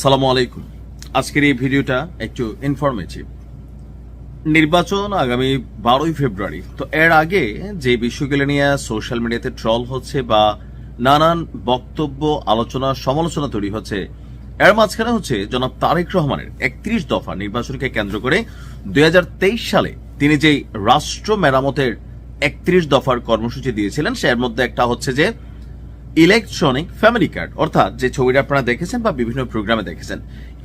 সালামু আলাইকুম। আজকের এই ভিডিওটা একটু ইনফরমেটিভ। নির্বাচন আগামী 12ই ফেব্রুয়ারি। তো এর আগে যে বিষয়গুলো নিয়ে সোশ্যাল মিডিয়াতে ট্রল হচ্ছে বা নানান বক্তব্য, আলোচনা, সমালোচনা তৈরি হচ্ছে, এর মাঝখানে হচ্ছে জনাব তারেক রহমানের 31 দফা নির্বাচনকে কেন্দ্র করে 2023 সালে তিনি যে রাষ্ট্র মেরামতের 31 দফার কর্মসূচি দিয়েছিলেন, সের মধ্যে একটা হচ্ছে যে ইলেকট্রনিক ফ্যামিলি কার্ড, অর্থাৎ যে ছবিটা আপনারা দেখেছেন বা বিভিন্ন প্রোগ্রামে দেখেছেন।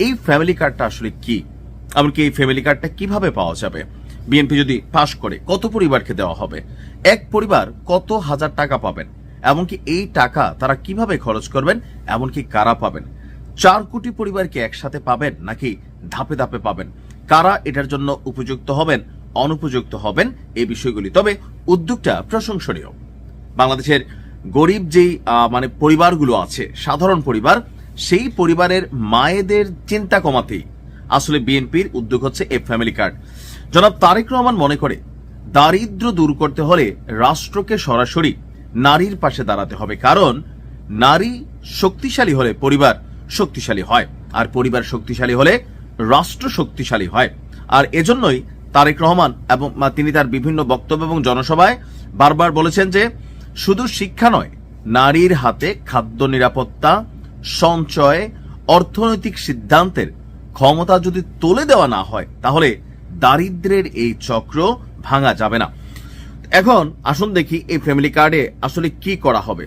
এই ফ্যামিলি কার্ডটা আসলে কি, এমনকি এই ফ্যামিলি কার্ডটা কিভাবে পাওয়া যাবে, বিএনপি যদি পাশ করে কত পরিবারকে দেওয়া হবে, এক পরিবার কত হাজার টাকা পাবেন, এমনকি এই টাকা তারা কিভাবে খরচ করবেন, এমনকি কারা পাবেন, 4 কোটি পরিবারকে একসাথে পাবেন নাকি ধাপে ধাপে পাবেন, কারা এটার জন্য উপযুক্ত হবেন, অনুপযুক্ত হবেন, এই বিষয়গুলি। তবে উদ্যোগটা প্রশংসনীয়। বাংলাদেশের গরিব যেই পরিবারগুলো আছে, সাধারণ পরিবার, সেই পরিবারের মায়েদের চিন্তা কমাতেই আসলে বিএনপির উদ্যোগ হচ্ছে এই ফ্যামিলি কার্ড। জনাব তারেক রহমান মনে করে দারিদ্র দূর করতে হলে রাষ্ট্রকে সরাসরি নারীর পাশে দাঁড়াতে হবে, কারণ নারী শক্তিশালী হলে পরিবার শক্তিশালী হয়, আর পরিবার শক্তিশালী হলে রাষ্ট্র শক্তিশালী হয়। আর এজন্যই তারেক রহমান এবং তিনি তার বিভিন্ন বক্তব্য এবং জনসভায় বারবার বলেছেন যে শুধু শিক্ষা নয়, নারীর হাতে খাদ্য নিরাপত্তা, সঞ্চয়, অর্থনৈতিক সিদ্ধান্তের ক্ষমতা যদি তুলে দেওয়া না হয়, তাহলে দারিদ্র্যের এই চক্র ভাঙা যাবে না। এখন আসুন দেখি এই ফ্যামিলি কার্ডে আসলে কি করা হবে।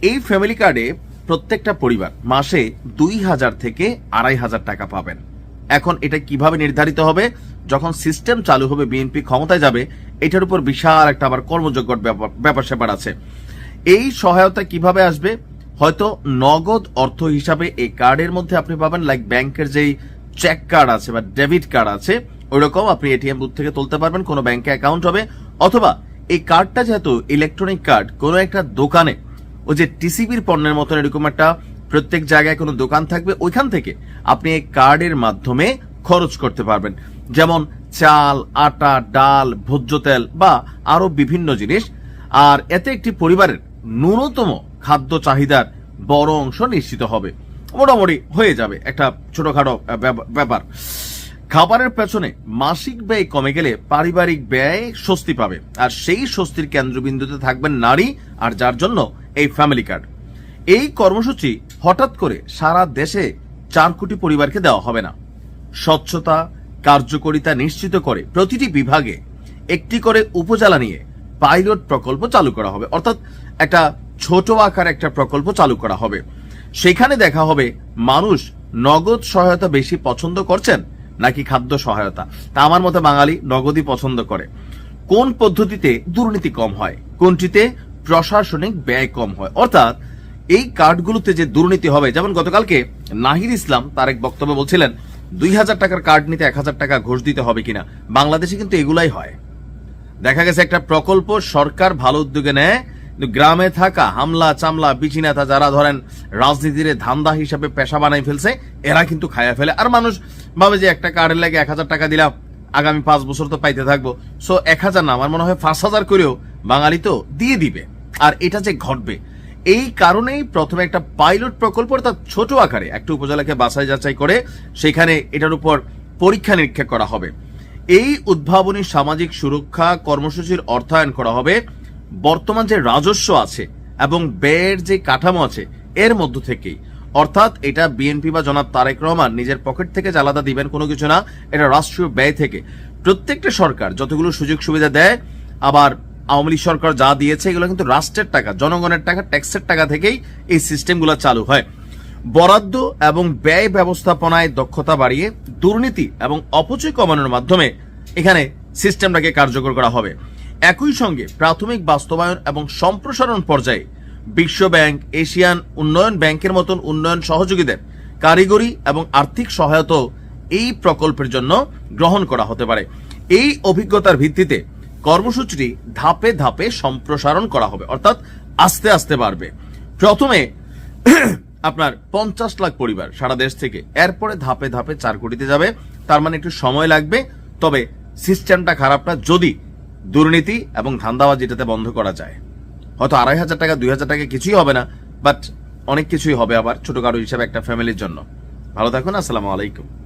এই ফ্যামিলি কার্ডে প্রত্যেকটা পরিবার মাসে 2000 থেকে 2500 টাকা পাবেন। এখন এটা কিভাবে নির্ধারিত হবে, যখন সিস্টেম চালু হবে, বিএনপি ক্ষমতায় যাবে, এটার উপর বিশাল একটা আবার কর্মযোগ্য ব্যাপার স্যাপার আছে। এই সহায়তা কিভাবে আসবে, হয়তো নগদ অর্থ হিসাবে এই কার্ডের মধ্যে আপনি পাবেন, লাইক ব্যাংকের যেই চেক কার্ড আছে বা ডেবিট কার্ড আছে, ওইরকম আপনি এটিএম বুথ থেকে তুলতে পারবেন, কোনো ব্যাংকে অ্যাকাউন্ট হবে, অথবা এই কার্ডটা যেহেতু ইলেকট্রনিক কার্ড, কোনো একটা দোকানে ওই যে টিসিবির পণ্যের মতন এরকম একটা প্রত্যেক জায়গায় কোনো দোকান থাকবে, ওইখান থেকে আপনি এই কার্ডের মাধ্যমে খরচ করতে পারবেন, যেমন চাল, আটা, ডাল, ভোজ্য তেল বা আরো বিভিন্ন জিনিস। আর এতে একটি পরিবারের ন্যূনতম খাদ্য চাহিদার বড় অংশ নিশ্চিত হবে, মোটামুটি হয়ে যাবে একটা ছোটখাটো ব্যাপার। খাবারের পেছনে মাসিক ব্যয় কমে গেলে পারিবারিক ব্যয় স্বস্তি পাবে, আর সেই স্বস্তির কেন্দ্রবিন্দুতে থাকবেন নারী, আর যার জন্য এই ফ্যামিলি কার্ড। এই কর্মসূচি হঠাৎ করে সারা দেশে 4 কোটি পরিবারকে দেওয়া হবে না। স্বচ্ছতা, কার্যকারিতা নিশ্চিত করে প্রতিটি বিভাগে একটি করে উপজেলা নিয়ে পাইলট প্রকল্প চালু করা হবে, অর্থাৎ একটা ছোট আকার একটা প্রকল্প চালু করা হবে। সেখানে দেখা হবে মানুষ নগদ সহায়তা বেশি পছন্দ করছেন নাকি খাদ্য সহায়তা। তা আমার মতে বাঙালি নগদই পছন্দ করে। কোন পদ্ধতিতে দুর্নীতি কম হয়, কোনটিতে প্রশাসনিক ব্যয় কম হয়, অর্থাৎ এই কার্ডগুলোতে যে দুর্নীতি হবে, যেমন গতকালকে নাহিদ ইসলাম তার এক বক্তব্যে বলছিলেন 2000 টাকার কার্ড নিতে 1000 টাকা ঘুষ দিতে হবে কিনা। বাংলাদেশে কিন্তু এগুলাই হয়। দেখা গেছে একটা প্রকল্প সরকার ভালো উদ্যোগে নেয়, গ্রামে থাকা হামলা চামলা বিচিনেতা যারা ধরেন রাজনীতির ধান্দা হিসাবে পেশা বানাই ফেলছে, এরা কিন্তু খায়া ফেলে। আর মানুষ ভাবে যে একটা কার্ডের লাগে 1000 টাকা দিলাম, আগামী 5 বছর তো পাইতে থাকবো, সো 1000 না, আমার মনে হয় 5000 করেও বাঙালি তো দিয়ে দিবে। আর এটা যে ঘটবে, এই কারণেই প্রথমে একটা পাইলট প্রকল্প, অর্থাৎ ছোট আকারে একটা উপজেলাকে বাছাই যাচাই করে সেখানে এটার উপর পরীক্ষা নিরীক্ষা করা হবে। এই উদ্ভাবনী সামাজিক সুরক্ষা কর্মসূচির অর্থায়ন করা হবে বর্তমান যে রাজস্ব আছে এবং ব্যয়ের যে কাঠামো আছে এর মধ্য থেকেই, অর্থাৎ এটা বিএনপি বা জনাব তারেক রহমান নিজের পকেট থেকে যে আলাদা দিবেন কোনো কিছু না, এটা রাষ্ট্রীয় ব্যয় থেকে। প্রত্যেকটা সরকার যতগুলো সুযোগ সুবিধা দেয়, আবার আওয়ামী লীগ সরকার যা দিয়েছে, এগুলো কিন্তু রাষ্ট্রের টাকা, জনগণের টাকা, ট্যাক্সের টাকা থেকেই এই সিস্টেমগুলো চালু হয়। বরাদ্দ এবং ব্যয় ব্যবস্থাপনায় দক্ষতা বাড়িয়ে দুর্নীতি এবং অপচয় কমানোর মাধ্যমে এখানে সিস্টেমটাকে কার্যকর করা হবে। একই সঙ্গে প্রাথমিক বাস্তবায়ন এবং সম্প্রসারণ পর্যায়ে বিশ্ব ব্যাংক, এশিয়ান উন্নয়ন ব্যাংকের মতন উন্নয়ন সহযোগীদের কারিগরি এবং আর্থিক সহায়তা এই প্রকল্পের জন্য গ্রহণ করা হতে পারে। এই অভিজ্ঞতার ভিত্তিতে কর্মসূচিটি ধাপে ধাপে সম্প্রসারণ করা হবে, অর্থাৎ আস্তে আস্তে বাড়বে। প্রথমে আপনার 50 লাখ পরিবার সারা দেশ থেকে, এরপরে ধাপে ধাপে 4 কোটিতে যাবে। তার মানে একটু সময় লাগবে, তবে সিস্টেমটা খারাপ না যদি দুর্নীতি এবং ধান্দাবাজি এটাতে বন্ধ করা যায়। হয়তো 2500 টাকা 2000 টাকা কিছুই হবে না, বাট অনেক কিছুই হবে আবার ছোটখাটো হিসাবে একটা ফ্যামিলির জন্য। ভালো থাকুন। আসসালামু আলাইকুম।